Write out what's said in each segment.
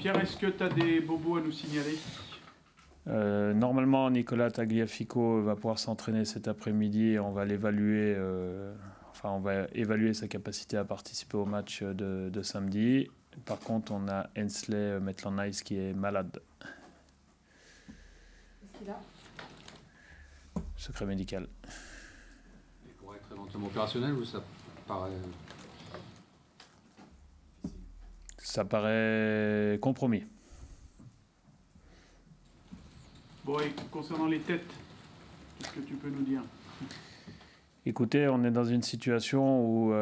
Pierre, est-ce que tu as des bobos à nous signaler? Normalement, Nicolas Tagliafico va pouvoir s'entraîner cet après-midi et on va l'évaluer. On va évaluer sa capacité à participer au match de samedi. Par contre, on a Hensley Maitland-Nice qui est malade. Qu'est-ce qu'il a? Secret médical. Il pourrait être éventuellement opérationnel ou ça paraît... Ça paraît compromis. Bon, et concernant les têtes, qu'est-ce que tu peux nous dire? Écoutez, on est dans une situation où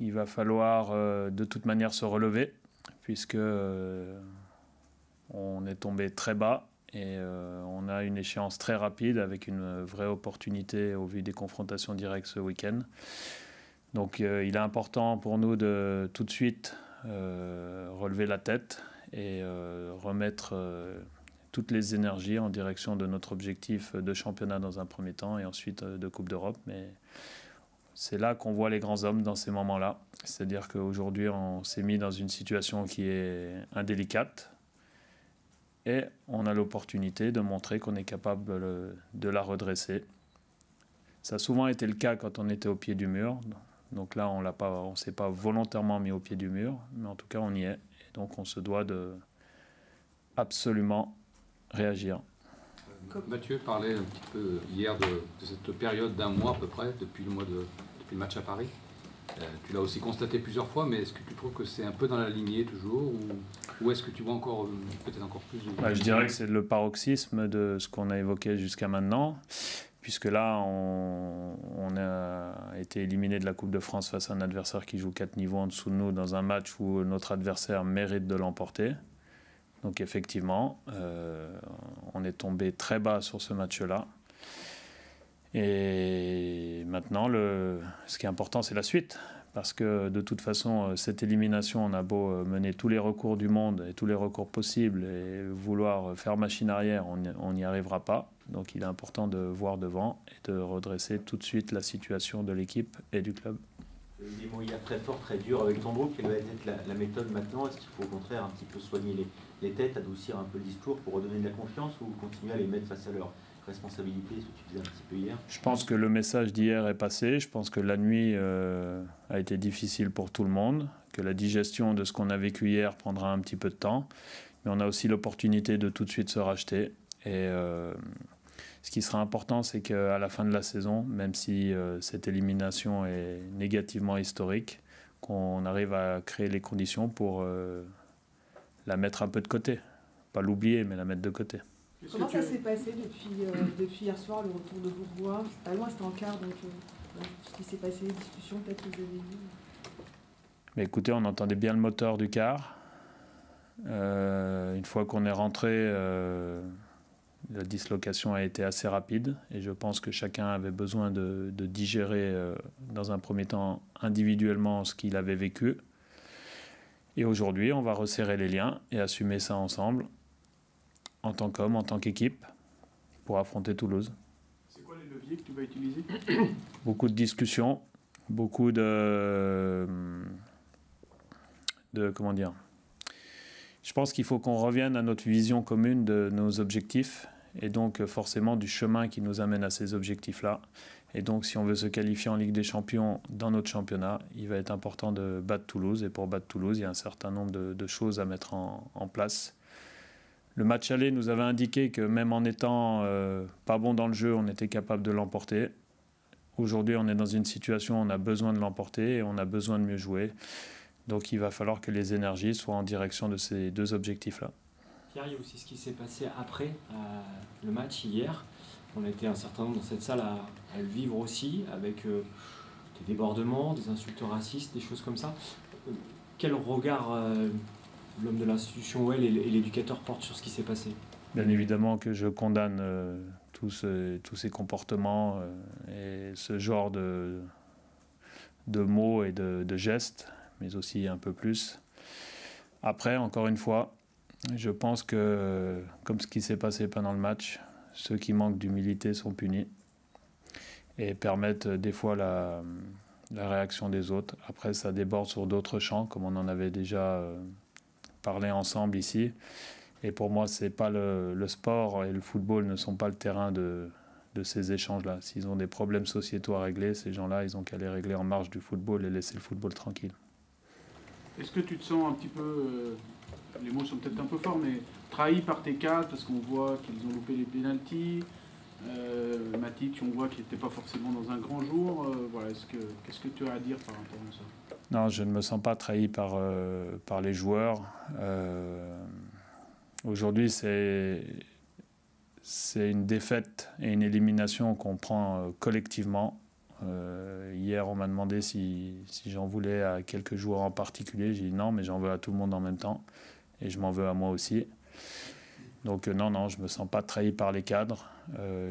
il va falloir de toute manière se relever, puisque on est tombé très bas et on a une échéance très rapide avec une vraie opportunité au vu des confrontations directes ce week-end. Donc il est important pour nous de tout de suite relever la tête et remettre toutes les énergies en direction de notre objectif de championnat dans un premier temps et ensuite de Coupe d'Europe. Mais c'est là qu'on voit les grands hommes dans ces moments-là. C'est-à-dire qu'aujourd'hui, on s'est mis dans une situation qui est indélicate et on a l'opportunité de montrer qu'on est capable de la redresser. Ça a souvent été le cas quand on était au pied du mur. Donc là, on ne s'est pas volontairement mis au pied du mur, mais en tout cas, on y est. Et donc, on se doit de absolument réagir. Mathieu parlait un petit peu hier de cette période d'un mois à peu près, depuis le match à Paris. Tu l'as aussi constaté plusieurs fois, mais est-ce que tu trouves que c'est un peu dans la lignée toujours, ou est-ce que tu vois encore peut-être encore plus de... Je dirais que c'est le paroxysme de ce qu'on a évoqué jusqu'à maintenant, puisque là, on a été éliminé de la Coupe de France face à un adversaire qui joue 4 niveaux en dessous de nous dans un match où notre adversaire mérite de l'emporter. Donc effectivement, on est tombé très bas sur ce match-là. Et maintenant, ce qui est important, c'est la suite. Parce que de toute façon, cette élimination, on a beau mener tous les recours du monde et tous les recours possibles et vouloir faire machine arrière, on n'y arrivera pas. Donc il est important de voir devant et de redresser tout de suite la situation de l'équipe et du club. Des mots hier très forts, très durs avec ton groupe. Quelle va être la méthode maintenant? Est-ce qu'il faut au contraire un petit peu soigner les têtes, adoucir un peu le discours pour redonner de la confiance, ou continuer à les mettre face à leurs responsabilités, ce que tu disais un petit peu hier? Je pense que le message d'hier est passé. Je pense que la nuit a été difficile pour tout le monde, que la digestion de ce qu'on a vécu hier prendra un petit peu de temps. Mais on a aussi l'opportunité de tout de suite se racheter. Et ce qui sera important, c'est qu'à la fin de la saison, même si cette élimination est négativement historique, qu'on arrive à créer les conditions pour la mettre un peu de côté. Pas l'oublier, mais la mettre de côté. Comment ça s'est passé depuis hier soir, le retour de Bourgoin? C'est pas loin, c'était en quart, donc ce qui s'est passé, les discussions peut-être que vous avez eues. Mais écoutez, on entendait bien le moteur du quart. Une fois qu'on est rentré, la dislocation a été assez rapide et je pense que chacun avait besoin de digérer dans un premier temps individuellement ce qu'il avait vécu. Et aujourd'hui, on va resserrer les liens et assumer ça ensemble, en tant qu'homme, en tant qu'équipe, pour affronter Toulouse. C'est quoi les leviers que tu vas utiliser? Beaucoup de discussions, beaucoup comment dire. Je pense qu'il faut qu'on revienne à notre vision commune de nos objectifs et donc forcément du chemin qui nous amène à ces objectifs-là. Et donc si on veut se qualifier en Ligue des Champions dans notre championnat, il va être important de battre Toulouse. Et pour battre Toulouse, il y a un certain nombre de choses à mettre en place. Le match aller nous avait indiqué que même en étant pas bon dans le jeu, on était capable de l'emporter. Aujourd'hui, on est dans une situation où on a besoin de l'emporter et on a besoin de mieux jouer. Donc il va falloir que les énergies soient en direction de ces deux objectifs-là. Pierre, il y a aussi ce qui s'est passé après le match hier. On a été un certain nombre dans cette salle à le vivre aussi, avec des débordements, des insultes racistes, des choses comme ça. Quel regard l'homme de l'institution OL et l'éducateur portent sur ce qui s'est passé? Bien évidemment que je condamne tous ces comportements et ce genre de mots et de gestes, mais aussi un peu plus. Après, encore une fois, je pense que, comme ce qui s'est passé pendant le match, ceux qui manquent d'humilité sont punis et permettent des fois la réaction des autres. Après, ça déborde sur d'autres champs, comme on en avait déjà parler ensemble ici. Et pour moi, c'est pas le sport et le football ne sont pas le terrain de ces échanges-là. S'ils ont des problèmes sociétaux à régler, ces gens-là, ils ont qu'à les régler en marge du football et laisser le football tranquille. Est-ce que tu te sens un petit peu, les mots sont peut-être un peu forts, mais trahi par tes cadres parce qu'on voit qu'ils ont loupé les pénaltys, Matic, on voit qu'il n'était pas forcément dans un grand jour. Voilà, qu'est-ce que tu as à dire par rapport à ça? Non, je ne me sens pas trahi par les joueurs. Aujourd'hui, c'est une défaite et une élimination qu'on prend collectivement. Hier, on m'a demandé si j'en voulais à quelques joueurs en particulier. J'ai dit non, mais j'en veux à tout le monde en même temps. Et je m'en veux à moi aussi. Donc non, je ne me sens pas trahi par les cadres.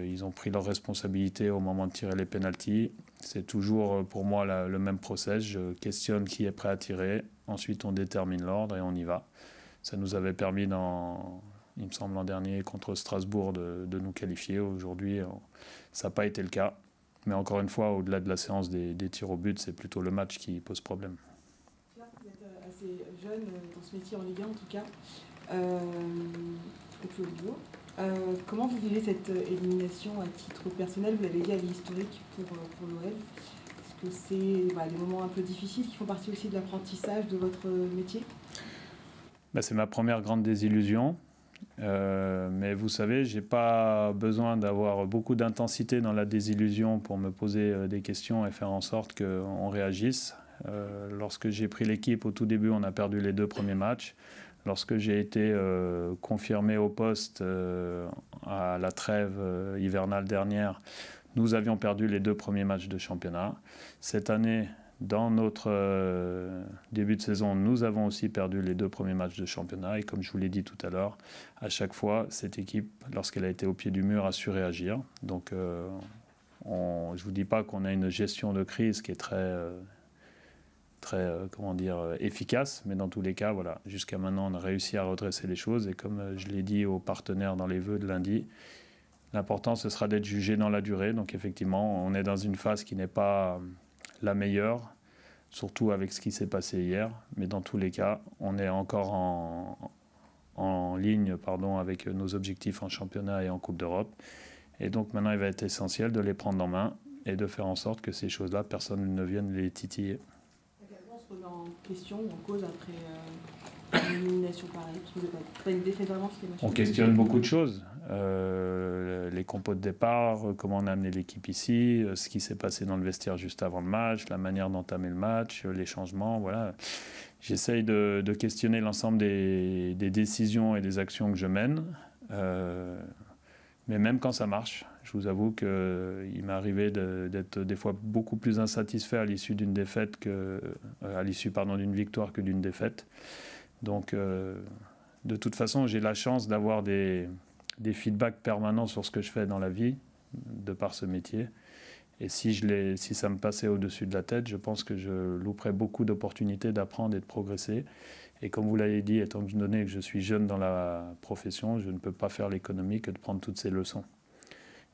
Ils ont pris leurs responsabilités au moment de tirer les pénaltys. C'est toujours pour moi le même process. Je questionne qui est prêt à tirer. Ensuite, on détermine l'ordre et on y va. Ça nous avait permis, il me semble l'an dernier, contre Strasbourg, de nous qualifier. Aujourd'hui, ça n'a pas été le cas. Mais encore une fois, au-delà de la séance des tirs au but, c'est plutôt le match qui pose problème. Vous êtes assez jeune dans ce métier en Ligue 1 en tout cas, au plus haut niveau. Comment vous vivez cette élimination à titre personnel? Vous l'avez dit, à l'historique pour l'OL. Est-ce que c'est des moments un peu difficiles qui font partie aussi de l'apprentissage de votre métier? C'est ma première grande désillusion. Mais vous savez, je n'ai pas besoin d'avoir beaucoup d'intensité dans la désillusion pour me poser des questions et faire en sorte qu'on réagisse. Lorsque j'ai pris l'équipe au tout début, on a perdu les 2 premiers matchs. Lorsque j'ai été confirmé au poste à la trêve hivernale dernière, nous avions perdu les 2 premiers matchs de championnat. Cette année, dans notre début de saison, nous avons aussi perdu les 2 premiers matchs de championnat. Et comme je vous l'ai dit tout à l'heure, à chaque fois, cette équipe, lorsqu'elle a été au pied du mur, a su réagir. Donc, je ne vous dis pas qu'on a une gestion de crise qui est très efficace, mais dans tous les cas, voilà, jusqu'à maintenant, on a réussi à redresser les choses. Et comme je l'ai dit aux partenaires dans les vœux de lundi, l'important, ce sera d'être jugé dans la durée. Donc, effectivement, on est dans une phase qui n'est pas la meilleure, surtout avec ce qui s'est passé hier. Mais dans tous les cas, on est encore en ligne avec nos objectifs en championnat et en Coupe d'Europe. Et donc maintenant, il va être essentiel de les prendre en main et de faire en sorte que ces choses-là, personne ne vienne les titiller. On se remet en question ou en cause après une élimination pareille, parce que vous n'avez pas une défaite d'avance. On questionne beaucoup de choses. Les compos de départ, comment on a amené l'équipe ici, ce qui s'est passé dans le vestiaire juste avant le match, la manière d'entamer le match, les changements, voilà. J'essaye de questionner l'ensemble des décisions et des actions que je mène, mais même quand ça marche, je vous avoue qu'il m'est arrivé d'être des fois beaucoup plus insatisfait à l'issue d'une défaite d'une victoire que d'une défaite. Donc, de toute façon, j'ai la chance d'avoir des feedbacks permanents sur ce que je fais dans la vie, de par ce métier. Et si ça me passait au-dessus de la tête, je pense que je louperais beaucoup d'opportunités d'apprendre et de progresser. Et comme vous l'avez dit, étant donné que je suis jeune dans la profession, je ne peux pas faire l'économie que de prendre toutes ces leçons.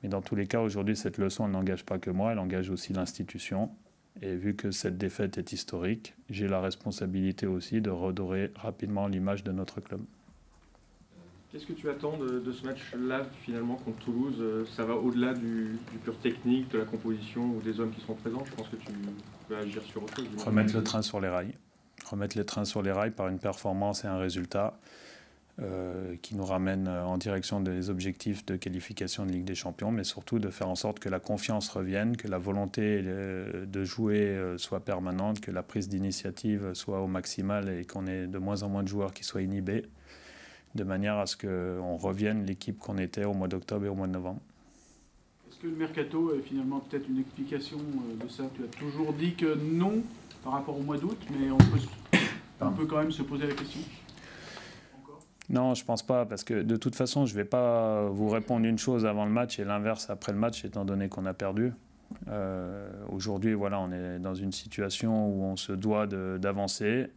Mais dans tous les cas, aujourd'hui, cette leçon, elle n'engage pas que moi, elle engage aussi l'institution. Et vu que cette défaite est historique, j'ai la responsabilité aussi de redorer rapidement l'image de notre club. Qu'est-ce que tu attends de ce match-là, finalement, contre Toulouse? Ça va au-delà du pur technique, de la composition ou des hommes qui seront présents? Je pense que tu peux agir sur autre chose. Remettre le train sur les rails. Remettre le train sur les rails par une performance et un résultat qui nous ramène en direction des objectifs de qualification de Ligue des Champions, mais surtout de faire en sorte que la confiance revienne, que la volonté de jouer soit permanente, que la prise d'initiative soit au maximal et qu'on ait de moins en moins de joueurs qui soient inhibés, de manière à ce qu'on revienne l'équipe qu'on était au mois d'octobre et au mois de novembre. Est-ce que le mercato est finalement peut-être une explication de ça? Tu as toujours dit que non par rapport au mois d'août, mais on peut quand même se poser la question. Non, je ne pense pas, parce que de toute façon, je ne vais pas vous répondre une chose avant le match et l'inverse après le match, étant donné qu'on a perdu. Aujourd'hui, voilà, on est dans une situation où on se doit d'avancer.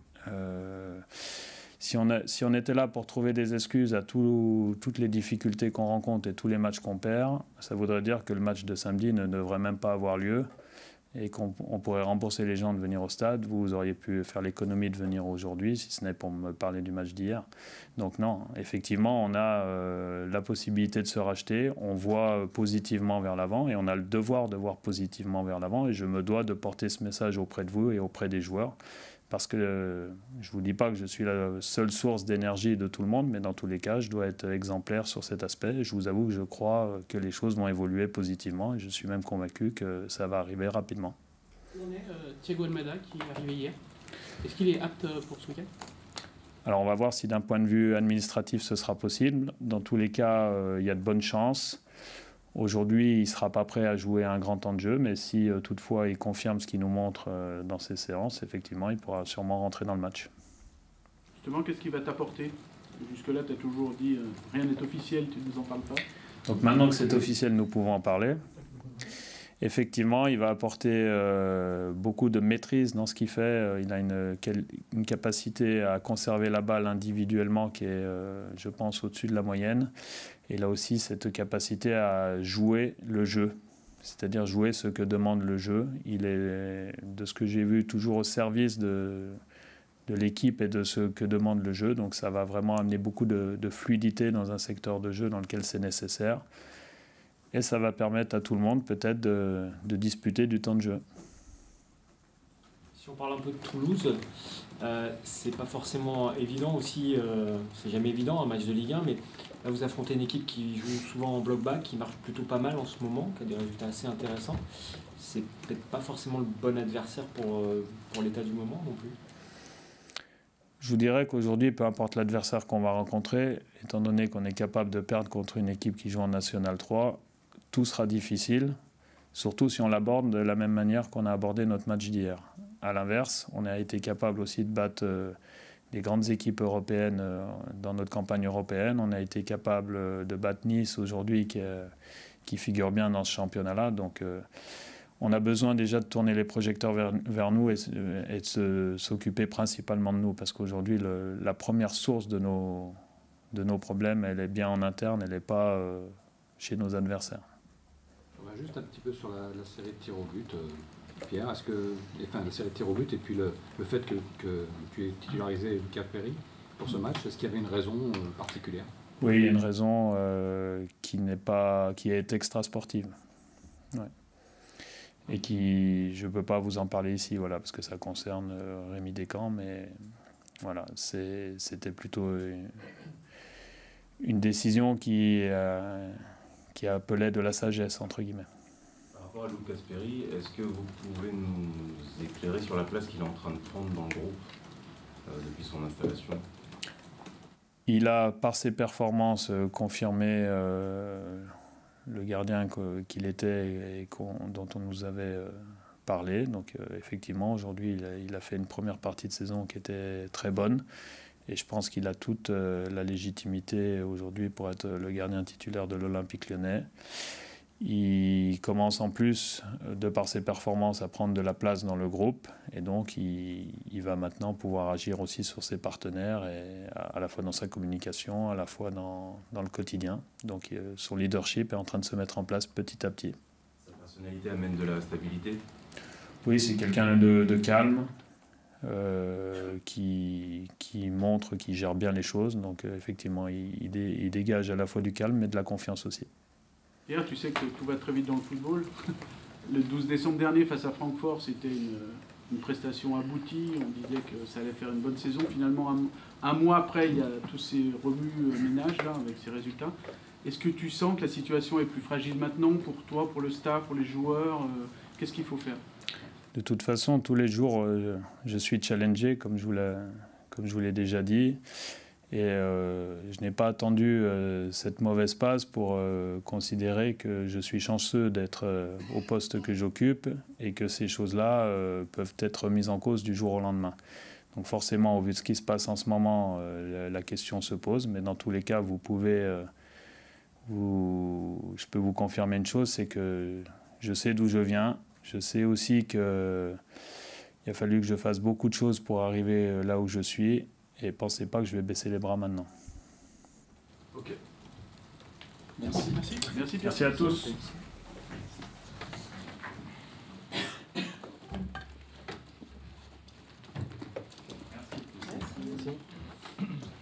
Si on était là pour trouver des excuses à toutes les difficultés qu'on rencontre et tous les matchs qu'on perd, ça voudrait dire que le match de samedi ne devrait même pas avoir lieu et qu'on pourrait rembourser les gens de venir au stade, vous auriez pu faire l'économie de venir aujourd'hui, si ce n'est pour me parler du match d'hier. Donc non, effectivement, on a la possibilité de se racheter, on voit positivement vers l'avant et on a le devoir de voir positivement vers l'avant, et je me dois de porter ce message auprès de vous et auprès des joueurs. Parce que je ne vous dis pas que je suis la seule source d'énergie de tout le monde, mais dans tous les cas, je dois être exemplaire sur cet aspect. Et je vous avoue que je crois que les choses vont évoluer positivement et je suis même convaincu que ça va arriver rapidement. Thiago Almada qui est arrivé hier, est-ce qu'il est apte pour ce week-end? Alors on va voir si d'un point de vue administratif ce sera possible. Dans tous les cas, il y a de bonnes chances. Aujourd'hui, il ne sera pas prêt à jouer un grand temps de jeu, mais si toutefois il confirme ce qu'il nous montre dans ses séances, effectivement, il pourra sûrement rentrer dans le match. Justement, qu'est-ce qu'il va t'apporter? Jusque-là, tu as toujours dit rien n'est officiel, tu ne nous en parles pas. Donc maintenant que c'est officiel, nous pouvons en parler. Effectivement, il va apporter beaucoup de maîtrise dans ce qu'il fait. Il a une capacité à conserver la balle individuellement qui est, je pense, au-dessus de la moyenne. Et là aussi, cette capacité à jouer le jeu, c'est-à-dire jouer ce que demande le jeu. Il est, de ce que j'ai vu, toujours au service de l'équipe et de ce que demande le jeu. Donc ça va vraiment amener beaucoup de fluidité dans un secteur de jeu dans lequel c'est nécessaire. Et ça va permettre à tout le monde peut-être de disputer du temps de jeu. Si on parle un peu de Toulouse, c'est pas forcément évident aussi, c'est jamais évident un match de Ligue 1, mais là vous affrontez une équipe qui joue souvent en bloc bas, qui marche plutôt pas mal en ce moment, qui a des résultats assez intéressants. C'est peut-être pas forcément le bon adversaire pour l'état du moment non plus. Je vous dirais qu'aujourd'hui, peu importe l'adversaire qu'on va rencontrer, étant donné qu'on est capable de perdre contre une équipe qui joue en National 3, tout sera difficile, surtout si on l'aborde de la même manière qu'on a abordé notre match d'hier. À l'inverse, on a été capable aussi de battre des grandes équipes européennes dans notre campagne européenne. On a été capable de battre Nice aujourd'hui qui figure bien dans ce championnat-là. Donc on a besoin déjà de tourner les projecteurs vers nous et de s'occuper principalement de nous, parce qu'aujourd'hui, la première source de nos problèmes, elle est bien en interne, elle n'est pas chez nos adversaires. On va juste un petit peu sur la série de tirs au but. Pierre, la série de tirs au but et puis le fait que tu aies titularisé Lucas Perry pour ce match, est-ce qu'il y avait une raison particulière? Oui, il y a une raison qui est extra-sportive. Ouais. Et je ne peux pas vous en parler ici, voilà, parce que ça concerne Rémi Descamps, mais voilà, c'était plutôt une décision qui appelait de la sagesse, entre guillemets. Par rapport à Lucas Perry, est-ce que vous pouvez nous éclairer sur la place qu'il est en train de prendre dans le groupe depuis son installation? Il a, par ses performances, confirmé le gardien qu'il était et dont on nous avait parlé. Donc effectivement, aujourd'hui, il a fait une première partie de saison qui était très bonne. Et je pense qu'il a toute la légitimité aujourd'hui pour être le gardien titulaire de l'Olympique Lyonnais. Il commence en plus, de par ses performances, à prendre de la place dans le groupe. Et donc, il va maintenant pouvoir agir aussi sur ses partenaires, et à la fois dans sa communication, à la fois dans le quotidien. Donc, son leadership est en train de se mettre en place petit à petit. Sa personnalité amène de la stabilité? Oui, c'est quelqu'un de calme, qui montre qu'il gère bien les choses. Donc, effectivement, il dégage à la fois du calme, mais de la confiance aussi. D'ailleurs, tu sais que tout va très vite dans le football. Le 12 décembre dernier, face à Francfort, c'était une prestation aboutie. On disait que ça allait faire une bonne saison. Finalement, un mois après, il y a tous ces remue-ménages là, avec ces résultats. Est-ce que tu sens que la situation est plus fragile maintenant pour toi, pour le staff, pour les joueurs? Qu'est-ce qu'il faut faire? De toute façon, tous les jours, je suis challengé, comme je vous l'ai déjà dit. Et je n'ai pas attendu cette mauvaise passe pour considérer que je suis chanceux d'être au poste que j'occupe et que ces choses-là peuvent être mises en cause du jour au lendemain. Donc forcément, au vu de ce qui se passe en ce moment, la question se pose. Mais dans tous les cas, je peux vous confirmer une chose, c'est que je sais d'où je viens. Je sais aussi qu'il a fallu que je fasse beaucoup de choses pour arriver là où je suis. Et pensez pas que je vais baisser les bras maintenant. Ok. Merci. Merci Pierre. Merci à tous. Merci.